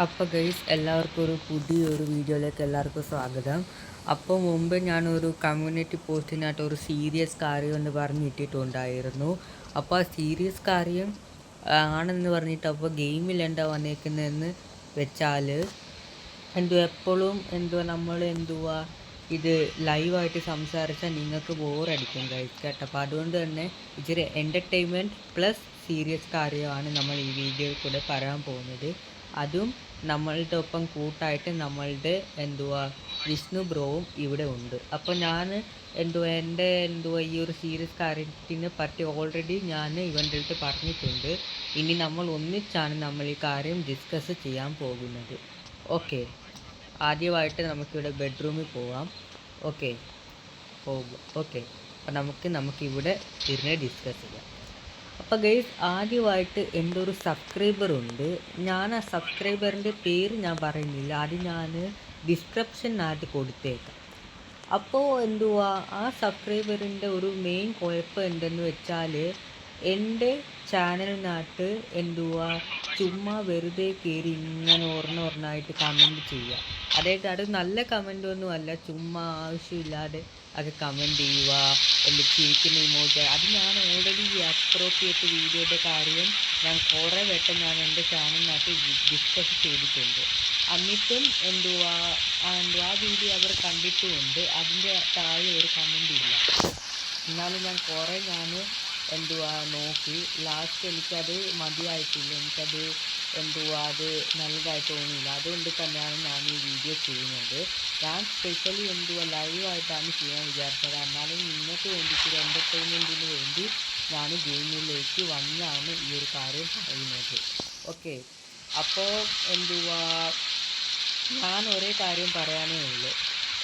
അപ്പോൾ ഗൈസ് എല്ലാവർക്കും ഒരു പുതിയൊരു വീഡിയോയിലേക്ക് എല്ലാവർക്കും സ്വാഗതം. അപ്പോൾ മുമ്പ് ഞാനൊരു കമ്മ്യൂണിറ്റി പോസ്റ്റിനായിട്ട് ഒരു സീരിയസ് കാര്യം എന്ന് പറഞ്ഞിട്ടിട്ടുണ്ടായിരുന്നു. അപ്പോൾ ആ സീരിയസ് കാര്യം ആണെന്ന് പറഞ്ഞിട്ട് അപ്പോൾ ഗെയിമിൽ എന്താ വന്നേക്കുന്നതെന്ന് വെച്ചാൽ എപ്പോഴും നമ്മൾ ഇത് ലൈവായിട്ട് സംസാരിച്ചാൽ നിങ്ങൾക്ക് ബോറടിക്കും ഗൈസ് കേട്ടോ. അപ്പോൾ അതുകൊണ്ട് തന്നെ ഇച്ചിരി എൻ്റർടൈൻമെൻറ്റ് പ്ലസ് സീരിയസ് കാര്യമാണ് നമ്മൾ ഈ വീഡിയോയിൽ കൂടെ പറയാൻ പോകുന്നത്. അതും നമ്മളുടെ ഒപ്പം കൂട്ടായിട്ട് നമ്മളുടെ വിഷ്ണു ബ്രോവും ഇവിടെ ഉണ്ട്. അപ്പോൾ ഞാൻ എൻ്റെ ഈ ഒരു സീരിയസ് കാര്യത്തിനെ പറ്റി ഓൾറെഡി ഞാൻ ഇവൻ്റെ അടുത്ത് പറഞ്ഞിട്ടുണ്ട്. ഇനി നമ്മൾ ഒന്നിച്ചാണ് നമ്മൾ ഈ കാര്യം ഡിസ്കസ് ചെയ്യാൻ പോകുന്നത്. ഓക്കെ, ആദ്യമായിട്ട് നമുക്കിവിടെ ബെഡ്റൂമിൽ പോവാം. ഓക്കെ, പോകും. ഓക്കെ, അപ്പം നമുക്കിവിടെ ഇരുന്ന് ഡിസ്കസ് ചെയ്യാം. അപ്പോൾ ഗൈസ്, ആദ്യമായിട്ട് എൻ്റെ ഒരു സബ്സ്ക്രൈബർ ഉണ്ട്. ഞാൻ ആ സബ്സ്ക്രൈബറിൻ്റെ പേര് ഞാൻ പറയുന്നില്ല, അത് ഞാൻ ഡിസ്ക്രിപ്ഷനകത്ത് കൊടുത്തേക്കാം. അപ്പോൾ ആ സബ്സ്ക്രൈബറിൻ്റെ ഒരു മെയിൻ കുഴപ്പം എന്തെന്ന് വെച്ചാൽ എൻ്റെ ചാനലിനകത്ത് ചുമ്മാ വെറുതെ കയറി ഇങ്ങനെ ഒരെണ്ണമായിട്ട് കമൻറ്റ് ചെയ്യുക. അതായത് അത് നല്ല കമൻറ്റൊന്നും അല്ല, ചുമ്മാ ആവശ്യമില്ലാതെ അത് കമൻറ്റ് ചെയ്യുക, ചിരിക്കുന്ന ഇമോജി. അത് ഞാൻ ഓൾറെഡി ഈ അപ്രോപ്രിയേറ്റ് വീഡിയോയുടെ കാര്യം ഞാൻ കുറേ വട്ടം ഞാൻ എൻ്റെ ചാനലിനകത്ത് ഡിസ്കസ് ചെയ്തിട്ടുണ്ട്. എന്നിട്ടും ആ വീഡിയോ അവർ കണ്ടിട്ടുമുണ്ട്. അതിൻ്റെ താഴെ ഒരു കമൻറ്റ് ഇല്ല. എന്നാലും ഞാൻ കുറേ നോക്കി. ലാസ്റ്റ് എനിക്കത് മതിയായിട്ടില്ല, എനിക്കത് അത് നല്ലതായി തോന്നിയില്ല. അതുകൊണ്ട് തന്നെയാണ് ഞാൻ ഈ വീഡിയോ ചെയ്യുന്നത്. ഞാൻ സ്പെഷ്യലി ലൈവായിട്ടാണ് ചെയ്യാൻ വിചാരിച്ചത്. എന്നാലും നിങ്ങൾക്ക് വേണ്ടിയിട്ട് എൻ്റർടൈൻമെൻറ്റിന് വേണ്ടി ഞാൻ ഗെയിമിലേക്ക് വന്നാണ് ഈ ഒരു കാര്യം പറയുന്നത്. ഓക്കെ, അപ്പോൾ ഞാൻ ഒരേ കാര്യം പറയാനേ ഉള്ളൂ.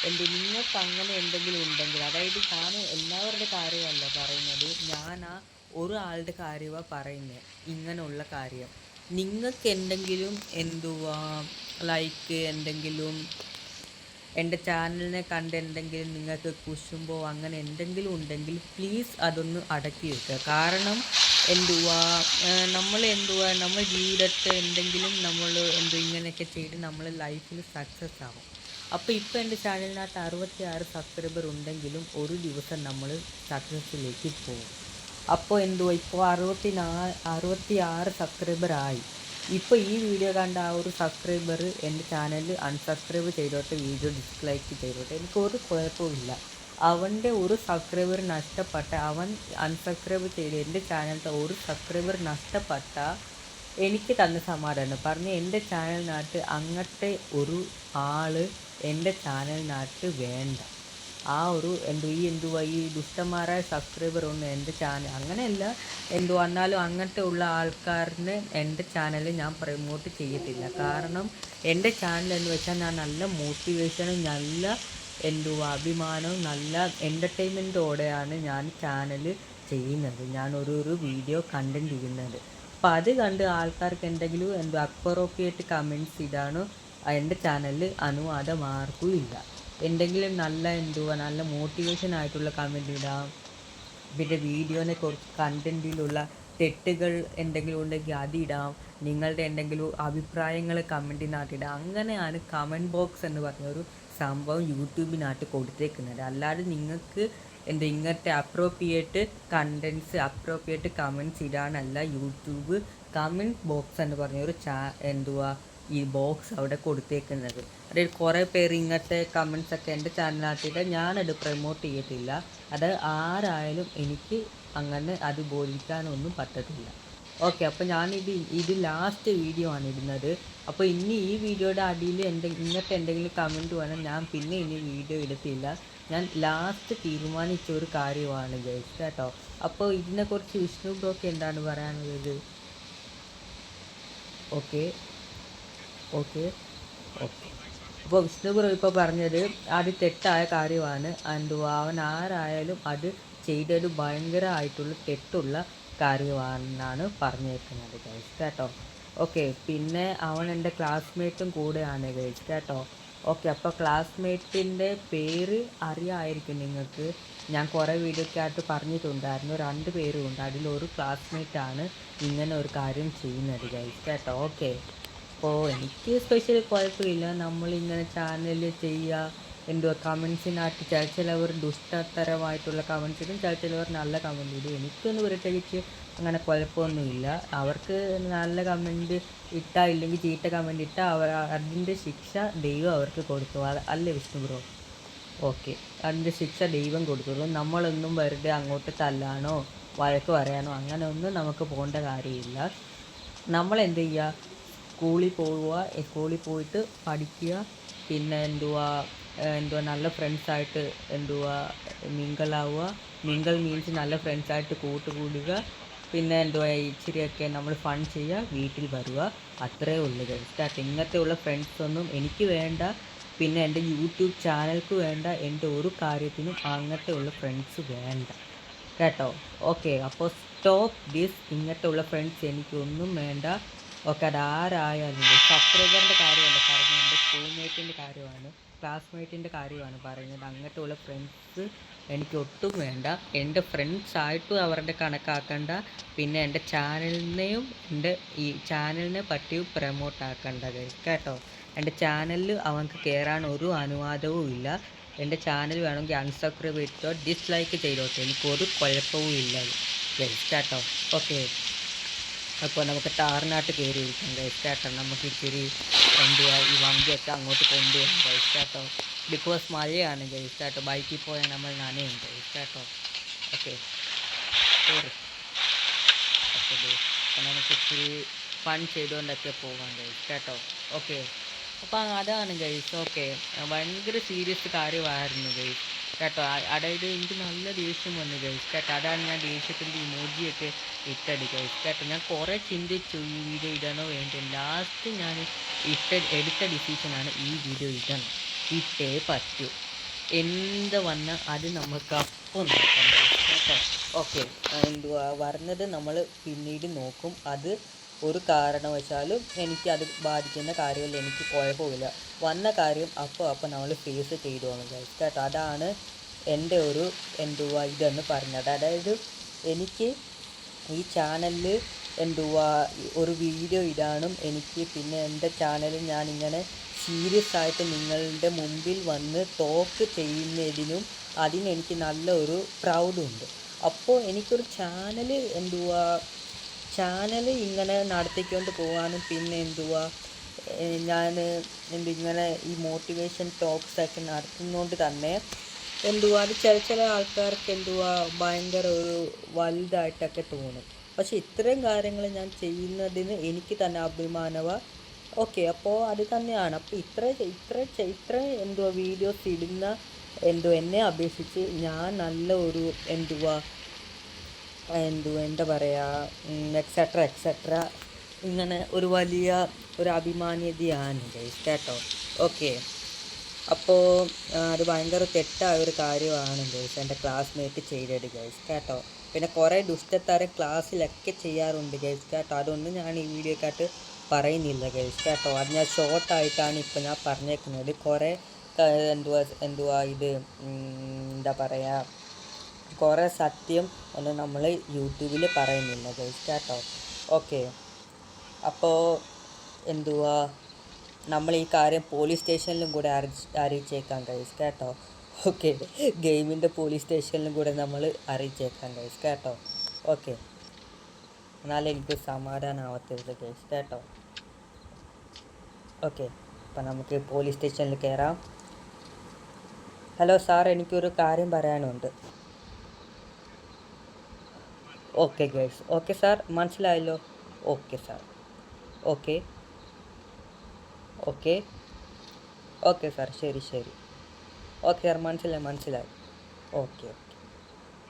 നിങ്ങൾക്ക് അങ്ങനെ എന്തെങ്കിലും ഉണ്ടെങ്കിൽ, അതായത് ഞാൻ എല്ലാവരുടെ കാര്യമല്ല പറയുന്നത്, ഞാൻ ഒരാളുടെ കാര്യമാണ് പറയുന്നത്. ഇങ്ങനെയുള്ള കാര്യം നിങ്ങൾക്ക് എന്തെങ്കിലും ലൈക്ക് എന്തെങ്കിലും എൻ്റെ ചാനലിനെ കണ്ട് എന്തെങ്കിലും നിങ്ങൾക്ക് കുശുമ്പോ അങ്ങനെ എന്തെങ്കിലും ഉണ്ടെങ്കിൽ പ്ലീസ് അതൊന്ന് അടക്കി വെക്കുക. കാരണം നമ്മൾ ജീവിതത്തിൽ എന്തെങ്കിലും നമ്മൾ ഇങ്ങനെയൊക്കെ ചെയ്ത് നമ്മൾ ലൈഫിൽ സക്സസ് ആവും. അപ്പോൾ ഇപ്പോൾ എൻ്റെ ചാനലിനകത്ത് 66 സബ്സ്ക്രൈബർ ഉണ്ടെങ്കിലും ഒരു ദിവസം നമ്മൾ സക്സസ്സിലേക്ക് പോകും. അപ്പോൾ ഇപ്പോൾ 66 സബ്സ്ക്രൈബറായി. ഇപ്പോൾ ഈ വീഡിയോ കണ്ട ആ ഒരു സബ്സ്ക്രൈബർ എൻ്റെ ചാനലിൽ അൺസബ്സ്ക്രൈബ് ചെയ്തോട്ടെ, വീഡിയോ ഡിസ്ലൈക്ക് ചെയ്തോട്ടെ, എനിക്കൊരു കുഴപ്പമില്ല. അവൻ്റെ ഒരു സബ്സ്ക്രൈബർ നഷ്ടപ്പെട്ട, അവൻ അൺസബ്സ്ക്രൈബ് ചെയ്ത് എൻ്റെ ചാനലിലത്തെ ഒരു സബ്സ്ക്രൈബർ നഷ്ടപ്പെട്ട എനിക്ക് തന്നെ സമാധാനം. പറഞ്ഞ് എൻ്റെ ചാനലിനകത്ത് അങ്ങനത്തെ ഒരു ആൾ എൻ്റെ ചാനലിനകത്ത് വേണ്ട. ആ ഒരു ഈ ദുഷ്ടന്മാരായ സബ്സ്ക്രൈബർ ഒന്നും എൻ്റെ ചാനൽ അങ്ങനെയല്ല. എന്നാലും അങ്ങനത്തെ ഉള്ള ആൾക്കാരിന് എൻ്റെ ചാനൽ ഞാൻ പ്രമോട്ട് ചെയ്യത്തില്ല. കാരണം എൻ്റെ ചാനൽ എന്ന് വെച്ചാൽ ഞാൻ നല്ല മോട്ടിവേഷനും നല്ല അഭിമാനവും നല്ല എൻ്റർടൈൻമെൻറ്റോടെയാണ് ഞാൻ ചാനൽ ചെയ്യുന്നത്. ഞാൻ ഒരു വീഡിയോ കണ്ടൻറ് ചെയ്യുന്നത്. അപ്പോൾ അത് കണ്ട് ആൾക്കാർക്ക് എന്തെങ്കിലും അപ്രോപ്രിയേറ്റ് കമൻറ്റ്സ് ഇടാനോ എൻ്റെ ചാനലിൽ അനുവാദമാർക്കും ഇല്ല. എന്തെങ്കിലും നല്ല മോട്ടിവേഷൻ ആയിട്ടുള്ള കമൻറ്റ് ഇടാം. പിന്നെ വീഡിയോനെ കുറിച്ച് കണ്ടൻറ്റിലുള്ള തെറ്റുകൾ എന്തെങ്കിലും ഉണ്ടെങ്കിൽ അതിടാം. നിങ്ങളുടെ എന്തെങ്കിലും അഭിപ്രായങ്ങൾ കമൻറ്റിനകത്തിടാം. അങ്ങനെയാണ് കമൻറ്റ് ബോക്സ് എന്ന് പറഞ്ഞൊരു സംഭവം യൂട്യൂബിനകത്ത് കൊടുത്തേക്കുന്നത്. അല്ലാതെ നിങ്ങൾക്ക് ഇങ്ങനത്തെ അപ്രോപ്രിയേറ്റ് കണ്ടൻറ്റ്സ് അപ്രോപ്രിയേറ്റ് കമൻറ്റ്സ് ഇടാനല്ല യൂട്യൂബ് കമൻറ്റ് ബോക്സ് എന്ന് പറഞ്ഞൊരു ഈ ബോക്സ് അവിടെ കൊടുത്തേക്കുന്നത്. അതായത് കുറേ പേര് ഇങ്ങനത്തെ കമൻറ്റ്സൊക്കെ എൻ്റെ ചാനലിനകത്തിട്ട് ഞാനത് പ്രമോട്ട് ചെയ്യത്തില്ല. അത് ആരായാലും എനിക്ക് അങ്ങനെ അത് ബോധിക്കാനൊന്നും പറ്റത്തില്ല. ഓക്കെ, അപ്പോൾ ഇത് ലാസ്റ്റ് വീഡിയോ ആണ് ഇടുന്നത്. അപ്പോൾ ഇനി ഈ വീഡിയോയുടെ അടിയിൽ ഇങ്ങനത്തെ എന്തെങ്കിലും കമൻറ്റ് വേണം, ഞാൻ പിന്നെ ഇനി വീഡിയോ ഇടത്തില്ല. ഞാൻ ലാസ്റ്റ് തീരുമാനിച്ച ഒരു കാര്യമാണ് ഗൈസ് കേട്ടോ. അപ്പോൾ ഇതിനെക്കുറിച്ച് വിഷ്ണു ബ്രോക്ക് എന്താണ് പറയാനുള്ളത്? ഓക്കെ ഓക്കെ ഓക്കെ അപ്പോൾ വിഷ്ണു ബ്രോ ഇപ്പോൾ പറഞ്ഞത് അത് തെറ്റായ കാര്യമാണ്. അവൻ ആരായാലും അത് ചെയ്തത് ഭയങ്കരമായിട്ടുള്ള തെറ്റുള്ള കാര്യമാണെന്നാണ് പറഞ്ഞേക്കുന്നത് ഗൈസ് കേട്ടോ. ഓക്കെ, പിന്നെ അവൻ എൻ്റെ ക്ലാസ്മേറ്റും കൂടെയാണ് ഗൈസ് കേട്ടോ. ഓക്കെ, അപ്പോൾ ക്ലാസ്മേറ്റിൻ്റെ പേര് അറിയാമായിരിക്കും നിങ്ങൾക്ക്. ഞാൻ കുറേ വീഡിയോക്കകത്ത് പറഞ്ഞിട്ടുണ്ടായിരുന്നു. 2 പേരുമുണ്ട്. അതിലൊരു ക്ലാസ്മേറ്റാണ് ഇങ്ങനെ ഒരു കാര്യം ചെയ്യുന്നത് ഗൈസ് കേട്ടോ. ഓക്കെ, അപ്പോൾ എനിക്ക് സ്പെഷ്യൽ കുഴപ്പമില്ല. നമ്മളിങ്ങനെ ചാനൽ ചെയ്യുക, എന്തുവാ കമൻസിനകത്ത് ചിലവർ ദുഷ്ടതരമായിട്ടുള്ള കമൻസ് ഇടും, ചിലവർ നല്ല കമൻറ്റ് ഇടും. എനിക്കൊന്നും പ്രത്യേകിച്ച് അങ്ങനെ കുഴപ്പമൊന്നുമില്ല. അവർക്ക് നല്ല കമൻറ്റ് ഇട്ടാൽ ഇല്ലെങ്കിൽ ചീത്ത കമൻറ്റ് ഇട്ടാൽ അതിൻ്റെ ശിക്ഷ ദൈവം അവർക്ക് കൊടുത്തു. അല്ലേ വിഷ്ണു ബ്രോ? ഓക്കെ, അതിൻ്റെ ശിക്ഷ ദൈവം കൊടുത്തുള്ളൂ. നമ്മളൊന്നും വെറുതെ അങ്ങോട്ട് തല്ലാനോ വഴക്ക് പറയാനോ അങ്ങനെ ഒന്നും നമുക്ക് പോകേണ്ട കാര്യമില്ല. നമ്മളെന്ത് ചെയ്യുക, സ്കൂളിൽ പോയിട്ട് പഠിക്കുക, പിന്നെ നല്ല ഫ്രണ്ട്സായിട്ട് മിങ്കിളാവുക. മിങ്കിൾ മീൻസ് നല്ല ഫ്രണ്ട്സായിട്ട് കൂട്ടുകൂടുക. പിന്നെ ഇച്ചിരിയൊക്കെ നമ്മൾ ഫൺ ചെയ്യുക, വീട്ടിൽ വരിക. അത്രയേ ഉള്ളൂ ഗൈസ്. ഇങ്ങനത്തെ ഉള്ള ഫ്രണ്ട്സൊന്നും എനിക്ക് വേണ്ട, പിന്നെ എൻ്റെ യൂട്യൂബ് ചാനൽക്ക് വേണ്ട, എൻ്റെ ഒരു കാര്യത്തിനും അങ്ങനത്തെ ഉള്ള ഫ്രണ്ട്സ് വേണ്ട കേട്ടോ. ഓക്കെ, അപ്പോൾ സ്റ്റോപ്പ് ദിസ്. ഇങ്ങനത്തെ ഉള്ള ഫ്രണ്ട്സ് എനിക്കൊന്നും വേണ്ട. ഓക്കെ, അതാരായാലും സബ്സ്ക്രൈബറിൻ്റെ കാര്യമല്ല പറഞ്ഞത്, എൻ്റെ സ്കൂൾമേറ്റിൻ്റെ കാര്യമാണ്, ക്ലാസ്മേറ്റിൻ്റെ കാര്യമാണ് പറയുന്നത്. അങ്ങനത്തെ ഉള്ള ഫ്രണ്ട്സ് എനിക്ക് ഒട്ടും വേണ്ട. എൻ്റെ ഫ്രണ്ട്സായിട്ടും അവരുടെ കണക്കാക്കണ്ട, പിന്നെ എൻ്റെ ഈ ചാനലിനെ പറ്റിയും പ്രമോട്ട് ആക്കണ്ട കേട്ടോ. എൻ്റെ ചാനലിൽ അവർക്ക് കയറാൻ ഒരു അനുവാദവും ഇല്ല. എൻ്റെ ചാനൽ വേണമെങ്കിൽ അൺസബ്സ്ക്രൈബ് ചെയ്തോ, ഡിസ്ലൈക്ക് ചെയ്തോട്ടെ, എനിക്കൊരു കുഴപ്പവും ഇല്ല കേട്ടോ. ഓക്കെ, അപ്പോൾ നമുക്ക് ടാറിനാട്ട് കയറിയിരിക്കാം കേട്ടോ. നമുക്ക് ഇച്ചിരി ഈ വണ്ടിയൊക്കെ അങ്ങോട്ട് കൊണ്ടുപോകാം കേട്ടോ. ബിക്കോസ് മഴയാണ് കേട്ടോ, ബൈക്കിൽ പോയാൽ നമ്മൾ നനയും കേട്ടോ. Okay, sorry. ഓക്കെ, അപ്പോൾ നമുക്ക് ഇച്ചിരി ഫൺ ചെയ്തുകൊണ്ടൊക്കെ പോകാം കേട്ടോ. ഓക്കെ, അപ്പം അതാണ് ഗൈസ്. ഓക്കെ, ഭയങ്കര സീരിയസ് കാര്യമായിരുന്നു ഗൈസ് കേട്ടോ. അതായത് എനിക്ക് നല്ല ദേഷ്യം വന്നു ഗൈസ് കേട്ടോ. അതാണ് ഞാൻ ദേഷ്യത്തിൻ്റെ ഇമോജിയൊക്കെ ഇട്ടത് ഗൈസ് കേട്ടോ. ഞാൻ കുറേ ചിന്തിച്ചു ഈ വീഡിയോ ഇടണോ വേണ്ടി. ലാസ്റ്റ് ഞാൻ എടുത്ത ഡിസിഷനാണ് ഈ വീഡിയോ ഇട്ടേ പറ്റൂ. എന്ത് വന്നാൽ അത് നമുക്ക് അപ്പം നോക്കാം കേട്ടോ. ഓക്കെ, വരുന്നത് നമ്മൾ പിന്നീട് നോക്കും. അത് ഒരു കാരണവശാലും എനിക്കത് ബാധിക്കുന്ന കാര്യമില്ല, എനിക്ക് കുഴപ്പമില്ല. വന്ന കാര്യം അപ്പോൾ നമ്മൾ ഫേസ് ചെയ്തു പോകണം ഗൈസ് കേട്ടോ. അതാണ് എൻ്റെ ഒരു ഇതെന്ന് പറഞ്ഞത്. അതായത് എനിക്ക് ഈ ചാനലിൽ ഒരു വീഡിയോ ഇടാനും എനിക്ക് പിന്നെ എൻ്റെ ചാനലിൽ ഞാനിങ്ങനെ സീരിയസ് ആയിട്ട് നിങ്ങളുടെ മുമ്പിൽ വന്ന് ടോക്ക് ചെയ്യുന്നതിനും അതിനെനിക്ക് നല്ല ഒരു പ്രൗഡുണ്ട്. അപ്പോൾ എനിക്കൊരു ചാനൽ ഇങ്ങനെ നടത്തിക്കൊണ്ട് പോകാനും പിന്നെ ഞാൻ ഇങ്ങനെ ഈ മോട്ടിവേഷൻ ടോക്സൊക്കെ നടത്തുന്നതുകൊണ്ട് തന്നെ അത് ചില ആൾക്കാർക്ക് ഭയങ്കര ഒരു വലുതായിട്ടൊക്കെ തോന്നും. പക്ഷെ ഇത്രയും കാര്യങ്ങൾ ഞാൻ ചെയ്യുന്നതിന് എനിക്ക് തന്നെ അഭിമാനമാണ്. ഓക്കെ, അപ്പോൾ അത് തന്നെയാണ്. അപ്പോൾ ഇത്ര വീഡിയോസ് ഇടുന്ന എന്നെ അപേക്ഷിച്ച് ഞാൻ നല്ല ഒരു എന്താ പറയുക എക്സെട്ര ഇങ്ങനെ ഒരു വലിയ ഒരു അഭിമാന്യതയാണ് ഗൈസ് കേട്ടോ. ഓക്കെ, അപ്പോൾ അത് ഭയങ്കര തെറ്റായ ഒരു കാര്യമാണ് ഗൈസ് എൻ്റെ ക്ലാസ്മേറ്റ് ചെയ്തത് ഗൈസ് കേട്ടോ. പിന്നെ കുറേ ദുഷ്ടത്തരം ക്ലാസ്സിലൊക്കെ ചെയ്യാറുണ്ട് ഗൈസ് കേട്ടോ. അതൊന്നും ഞാൻ ഈ വീഡിയോക്കകത്ത് പറയുന്നില്ല ഗൈസ് കേട്ടോ. അത് ഞാൻ ഷോർട്ടായിട്ടാണ് ഇപ്പോൾ ഞാൻ പറഞ്ഞേക്കുന്നത്. കുറേ എന്താ പറയുക, കുറേ സത്യം ഒന്നും നമ്മൾ യൂട്യൂബിൽ പറയുന്നില്ല ഗൈസ് കേട്ടോ. ഓക്കെ, അപ്പോൾ നമ്മൾ ഈ കാര്യം പോലീസ് സ്റ്റേഷനിലും കൂടെ അറിയിച്ചേക്കാം ഗൈസ് കേട്ടോ. ഓക്കെ, ഗെയിമിൻ്റെ പോലീസ് സ്റ്റേഷനിലും കൂടെ നമ്മൾ അറിയിച്ചേക്കാം ഗൈസ് കേട്ടോ. ഓക്കെ, എന്നാലും എനിക്ക് സമാധാനമാവത്തില്ല ഗൈസ് കേട്ടോ. ഓക്കെ, അപ്പം നമുക്ക് പോലീസ് സ്റ്റേഷനിൽ കയറാം. ഹലോ സാർ, എനിക്കൊരു കാര്യം പറയാനുണ്ട്. ഓക്കെ ഗൈസ്, ഓക്കെ സാർ, മനസ്സിലായല്ലോ. Okay sir, okay okay okay sir, ശരി. ഓക്കെ സാർ, മനസ്സിലായി. ഓക്കെ.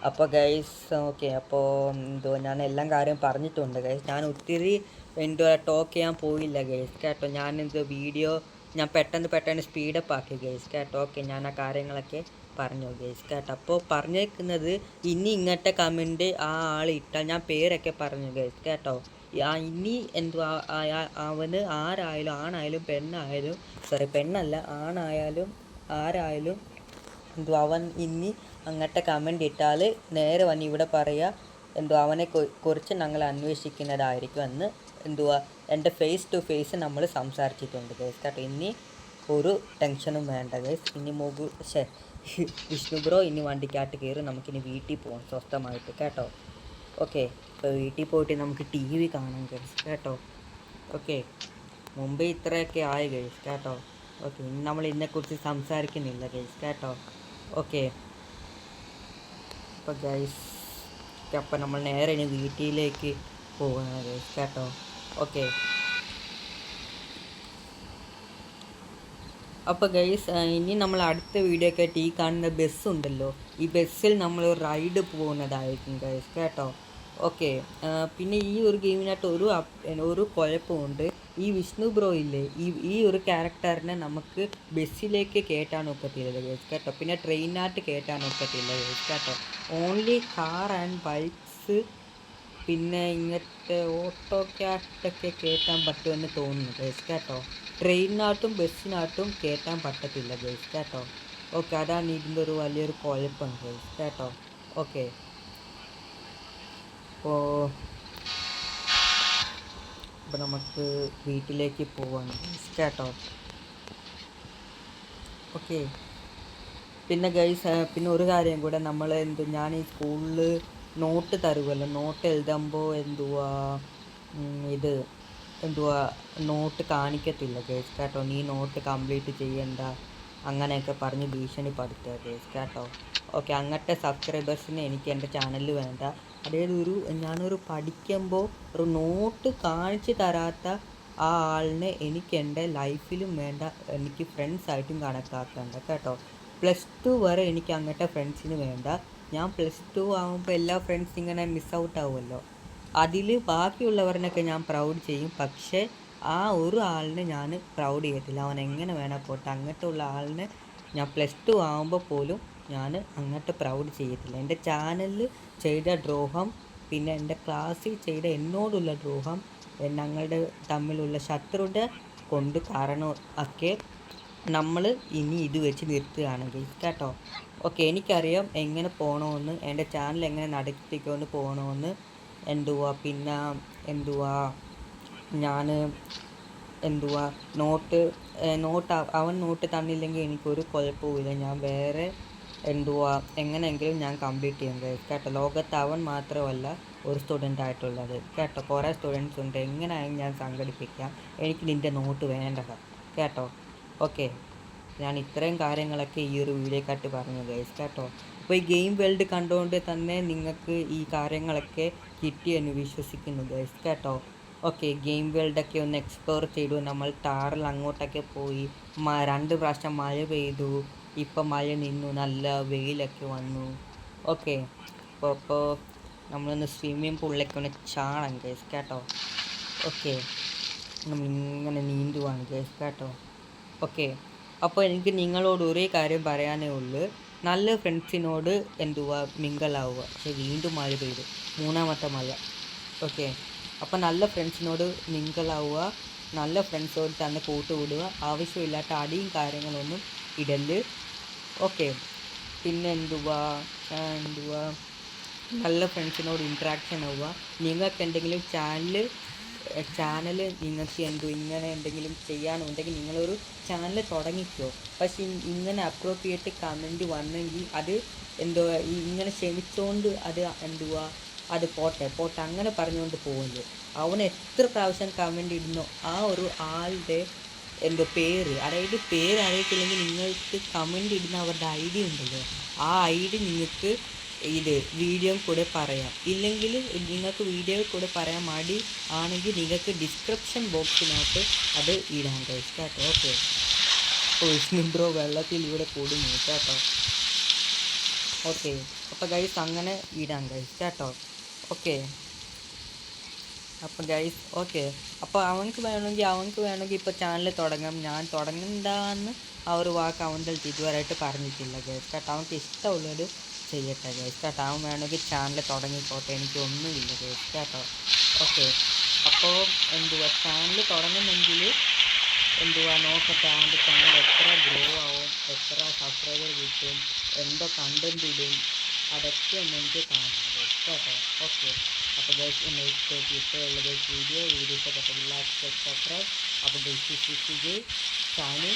അപ്പോൾ ഗൈസ്, ഓക്കെ, അപ്പോൾ ഞാൻ എല്ലാം കാര്യം പറഞ്ഞിട്ടുണ്ട് ഗൈസ്. ഞാൻ ഒത്തിരി ടോക്ക് ചെയ്യാൻ പോയില്ല ഗൈസ് കേട്ടോ. വീഡിയോ ഞാൻ പെട്ടെന്ന് സ്പീഡപ്പ് ആക്കി ഗൈസ് കേട്ടോ. ഓക്കെ, ഞാൻ ആ കാര്യങ്ങളൊക്കെ പറഞ്ഞു ഗൈസ് കേട്ടോ. അപ്പോൾ പറഞ്ഞേക്കുന്നത് ഇനി ഇങ്ങനത്തെ കമൻറ്റ് ആ ആൾ ഇട്ടാൽ ഞാൻ പേരൊക്കെ പറഞ്ഞു ഗൈസ് കേട്ടോ. ഇനി അവന് ആരായാലും, ആണായാലും പെണ്ണായാലും, പെണ്ണല്ല ആണായാലും ആരായാലും അവൻ ഇനി അങ്ങനത്തെ കമൻറ്റ് ഇട്ടാൽ നേരെ വന്ന് ഇവിടെ പറയുക അവനെ കുറിച്ച് ഞങ്ങൾ അന്വേഷിക്കുന്നതായിരിക്കും എന്ന് എന്തുവാ എൻ്റെ ഫേസ് ടു ഫേസ് നമ്മൾ സംസാരിച്ചിട്ടുണ്ട് ഗൈസ് കേട്ടോ. ഇനി ഒരു ടെൻഷനും വേണ്ട ഗൈസ്. ഇനി വിഷ്ണു ബ്രോ ഇനി വണ്ടിക്കകത്ത് കയറി നമുക്കിനി വീട്ടിൽ പോകാം സ്വസ്ഥമായിട്ട് കേട്ടോ. ഓക്കെ, ഇപ്പോൾ വീട്ടിൽ പോയിട്ട് നമുക്ക് ടി വി കാണാം ഗൈസ് കേട്ടോ. ഓക്കെ, മുമ്പേ ഇത്രയൊക്കെ ആയി ഗൈസ് കേട്ടോ. ഓക്കെ, ഇനി നമ്മൾ ഇതിനെക്കുറിച്ച് സംസാരിക്കുന്നില്ല ഗൈസ് കേട്ടോ. ഓക്കെ, അപ്പോൾ ഗൈസ് അപ്പോൾ നമ്മൾ നേരെ ഇനി വീട്ടിലേക്ക് പോകുന്നത് ഗൈസ് കേട്ടോ. ഓക്കെ, അപ്പോൾ ഗൈസ് ഇനി നമ്മൾ അടുത്ത വീഡിയോ ഒക്കെ ആയിട്ട് ഈ കാണുന്ന ബസ്സുണ്ടല്ലോ, ഈ ബസ്സിൽ നമ്മൾ റൈഡ് പോകുന്നതായിരിക്കും ഗൈസ് കേട്ടോ. ഓക്കെ, പിന്നെ ഈ ഒരു ഗെയിമിനകത്ത് ഒരു കുഴപ്പമുണ്ട്. ഈ വിഷ്ണു ബ്രോ ഇല്ലേ, ഈ ഒരു ക്യാരക്ടറിനെ നമുക്ക് ബസ്സിലേക്ക് കയറ്റാൻ ഒക്കത്തില്ല ഗൈസ് കേട്ടോ. പിന്നെ ട്രെയിനകത്ത് കയറ്റാൻ ഒക്കത്തില്ല ഗൈസ് കേട്ടോ. ഓൺലി കാർ ആൻഡ് ബൈക്സ് പിന്നെ ഇങ്ങനത്തെ ഓട്ടോക്കകത്തൊക്കെ കയറ്റാൻ പറ്റുമെന്ന് തോന്നുന്നു ഗൈസ് കേട്ടോ. ട്രെയിനിനകത്തും ബസ്സിനകത്തും കയറ്റാൻ പറ്റത്തില്ല ഗൈസ് കേട്ടോ. ഓക്കെ, അതാണ് ഇതിൻ്റെ ഒരു വലിയൊരു കുഴപ്പം ഗൈസ് കേട്ടോ. ഓക്കെ, അപ്പോൾ നമുക്ക് വീട്ടിലേക്ക് പോവാം ഗൈസ് കേട്ടോ. ഓക്കെ, പിന്നെ ഗൈസ് പിന്നെ ഒരു കാര്യം കൂടെ, നമ്മൾ ഞാൻ ഈ സ്കൂളിൽ നോട്ട് തരുമല്ലോ, നോട്ട് എഴുതുമ്പോൾ നോട്ട് കാണിക്കത്തില്ല ഗൈസ് കേട്ടോ. നീ നോട്ട് കംപ്ലീറ്റ് ചെയ്യണ്ട അങ്ങനെയൊക്കെ പറഞ്ഞ് ഭീഷണിപ്പെടുത്തുക ഗൈസ് കേട്ടോ. ഓക്കെ, അങ്ങനത്തെ സബ്സ്ക്രൈബേഴ്സിന് എനിക്ക് എൻ്റെ ചാനലിൽ വേണ്ട. അതായത് ഞാനൊരു പഠിക്കുമ്പോൾ ഒരു നോട്ട് കാണിച്ച് തരാത്ത ആ ആളിനെ എനിക്ക് എൻ്റെ ലൈഫിലും വേണ്ട, എനിക്ക് ഫ്രണ്ട്സായിട്ടും കണക്കാക്കണ്ട കേട്ടോ. +2 വരെ എനിക്ക് അങ്ങനത്തെ ഫ്രണ്ട്സിന് വേണ്ട. ഞാൻ +2 ആകുമ്പോൾ എല്ലാ ഫ്രണ്ട്സ് ഇങ്ങനെ മിസ് ഔട്ട് ആവുമല്ലോ, അതിൽ ബാക്കിയുള്ളവരിനൊക്കെ ഞാൻ പ്രൗഡ് ചെയ്യും. പക്ഷേ ആ ഒരു ആളിനെ ഞാൻ പ്രൗഡ് ചെയ്യത്തില്ല. അവൻ എങ്ങനെ വേണം പോട്ടെ, അങ്ങനത്തെ ഉള്ള ആളിനെ ഞാൻ +2 ആകുമ്പോൾ പോലും ഞാൻ അങ്ങോട്ട് പ്രൗഡ് ചെയ്യത്തില്ല. എൻ്റെ ചാനലിൽ ചെയ്ത ദ്രോഹം, പിന്നെ എൻ്റെ ക്ലാസ്സിൽ ചെയ്ത എന്നോടുള്ള ദ്രോഹം, ഞങ്ങളുടെ തമ്മിലുള്ള ശത്രുത കൊണ്ട് കാരണം ഒക്കെ നമ്മൾ ഇനി ഇത് വെച്ച് നിർത്തുകയാണ് ഗൈസ് കേട്ടോ. ഓക്കെ, എനിക്കറിയാം എങ്ങനെ പോകണമെന്ന്, എൻ്റെ ചാനൽ എങ്ങനെ നടത്തിക്കൊണ്ട് പോകണമെന്ന്. പിന്നെ ഞാൻ നോട്ട് അവൻ നോട്ട് തന്നില്ലെങ്കിൽ എനിക്കൊരു കുഴപ്പമില്ല. ഞാൻ വേറെ എങ്ങനെയെങ്കിലും ഞാൻ കംപ്ലീറ്റ് ചെയ്യും ഗൈസ് കേട്ടോ. ലോകത്ത് അവൻ മാത്രമല്ല ഒരു സ്റ്റുഡൻ്റ് ആയിട്ടുള്ളത് കേട്ടോ. കുറേ സ്റ്റുഡൻസ് ഉണ്ട്, എങ്ങനെയായും ഞാൻ സംഘടിപ്പിക്കാം. എനിക്ക് നിൻ്റെ നോട്ട് വേണ്ടത് കേട്ടോ. ഓക്കെ, ഞാൻ ഇത്രയും കാര്യങ്ങളൊക്കെ ഈ ഒരു വീഡിയോക്കായിട്ട് പറഞ്ഞു ഗൈസ് കേട്ടോ. അപ്പോൾ ഈ ഗെയിം വേൾഡ് കണ്ടുകൊണ്ട് തന്നെ നിങ്ങൾക്ക് ഈ കാര്യങ്ങളൊക്കെ കിട്ടിയെന്ന് വിശ്വസിക്കുന്നു ഗൈസ് കേട്ടോ. ഓക്കെ, ഗെയിം വേൾഡൊക്കെ ഒന്ന് എക്സ്പ്ലോർ ചെയ്തു. നമ്മൾ ടാറിൽ അങ്ങോട്ടൊക്കെ പോയി 2 പ്രാവശ്യം മഴ പെയ്തു. ഇപ്പം മഴ നിന്നു, നല്ല വെയിലൊക്കെ വന്നു. ഓക്കെ, അപ്പോൾ നമ്മളൊന്ന് സ്വിമ്മിങ് പൂളിലൊക്കെ ഒന്ന് ചാടാം ഗൈസ് കേട്ടോ. ഓക്കെ, നമ്മളിങ്ങനെ നീന്തുവാണ് ഗൈസ് കേട്ടോ. ഓക്കെ, അപ്പോൾ എനിക്ക് നിങ്ങളോട് ഒരേ കാര്യം പറയാനേ ഉള്ളൂ, നല്ല ഫ്രണ്ട്സിനോട് മിങ്കിളാവുക. പക്ഷേ വീണ്ടും മഴ പെയ്തു, 3ാമത്തെ മഴ. ഓക്കെ, അപ്പോൾ നല്ല ഫ്രണ്ട്സിനോട് മിങ്കിളാവുക, നല്ല ഫ്രണ്ട്സോട് തന്നെ കൂട്ടുകൂടുക, ആവശ്യമില്ലാത്ത അടിയും കാര്യങ്ങളൊന്നും ഇടല്. ഓക്കെ, പിന്നെ നല്ല ഫ്രണ്ട്സിനോട് ഇൻട്രാക്ഷൻ ആവുക. നിങ്ങൾക്ക് എന്തെങ്കിലും ചാനൽ നിങ്ങൾക്ക് ഇങ്ങനെ എന്തെങ്കിലും ചെയ്യാനുണ്ടെങ്കിൽ നിങ്ങളൊരു ചാനൽ തുടങ്ങിക്കോ. പക്ഷേ ഇങ്ങനെ അപ്രോപ്രിയേറ്റ് കമൻറ്റ് വന്നെങ്കിൽ അത് ഇങ്ങനെ ക്ഷമിച്ചുകൊണ്ട് അത് പോട്ടെ അങ്ങനെ പറഞ്ഞുകൊണ്ട് പോകുന്നത്. അവൻ എത്ര പ്രാവശ്യം കമൻറ്റ് ഇടുന്നോ ആ ഒരു ആളുടെ പേര്, അതായത് പേര് അറിയത്തില്ലെങ്കിൽ നിങ്ങൾക്ക് കമൻറ്റ് ഇടുന്ന അവരുടെ ID ഉണ്ടല്ലോ, ആ ID നിങ്ങൾക്ക് വീഡിയോ കൂടെ പറയാം. ഇല്ലെങ്കിൽ നിങ്ങൾക്ക് വീഡിയോ കൂടെ പറയാൻ മടി ആണെങ്കിൽ നിങ്ങൾക്ക് ഡിസ്ക്രിപ്ഷൻ ബോക്സിനകത്ത് അത് ഇടാം ഗൈസ് കേട്ടോ. ഓക്കെ, വിഷ്ണു ബ്രോ വെള്ളത്തിലൂടെ കൂടുന്നു കേട്ടോ. ഓക്കെ, അപ്പോൾ ഗൈസ് അങ്ങനെ ഇടാം ഗൈസ് കേട്ടോ. ഓക്കെ, അപ്പോൾ ഗൈസ് ഓക്കെ, അപ്പോൾ അവനക്ക് വേണമെങ്കിൽ ഇപ്പോൾ ചാനൽ തുടങ്ങാം. ഞാൻ തുടങ്ങണ്ടെന്ന് ആ ഒരു വാക്ക് അവൻ്റെ അടുത്ത് ഇതുവരെയായിട്ട് പറഞ്ഞിട്ടില്ല ഗൈസ് കേട്ടോ. അവർക്ക് ഇഷ്ടമുള്ളത് ചെയ്യട്ടെ ഗൈസ് കേട്ടോ. അവൻ വേണമെങ്കിൽ ചാനൽ തുടങ്ങിക്കോട്ടെ, എനിക്കൊന്നുമില്ല ഗൈസ് കേട്ടോ. ഓക്കെ, അപ്പോൾ ചാനൽ തുടങ്ങുന്നെങ്കിൽ നോക്കട്ടെ അവൻ്റെ ചാനൽ എത്ര ഗ്രോ ആവും, എത്ര സബ്സ്ക്രൈബർ കിട്ടും, എന്തോ കണ്ടൻറ് ഇടും, അതൊക്കെ ഒന്ന് എനിക്ക് കാണാം ഗൈസ് കേട്ടോ. ഓക്കെ. അപ്പോൾ ഗൈസ് എനിക്ക് ഇഷ്ടമുള്ള ഗൈസ് വീഡിയോ ഇഷ്ടപ്പെട്ട ലൈക്ക് സബ്സ്ക്രൈബ്. അപ്പോൾ ഗൈസ് ഷാനു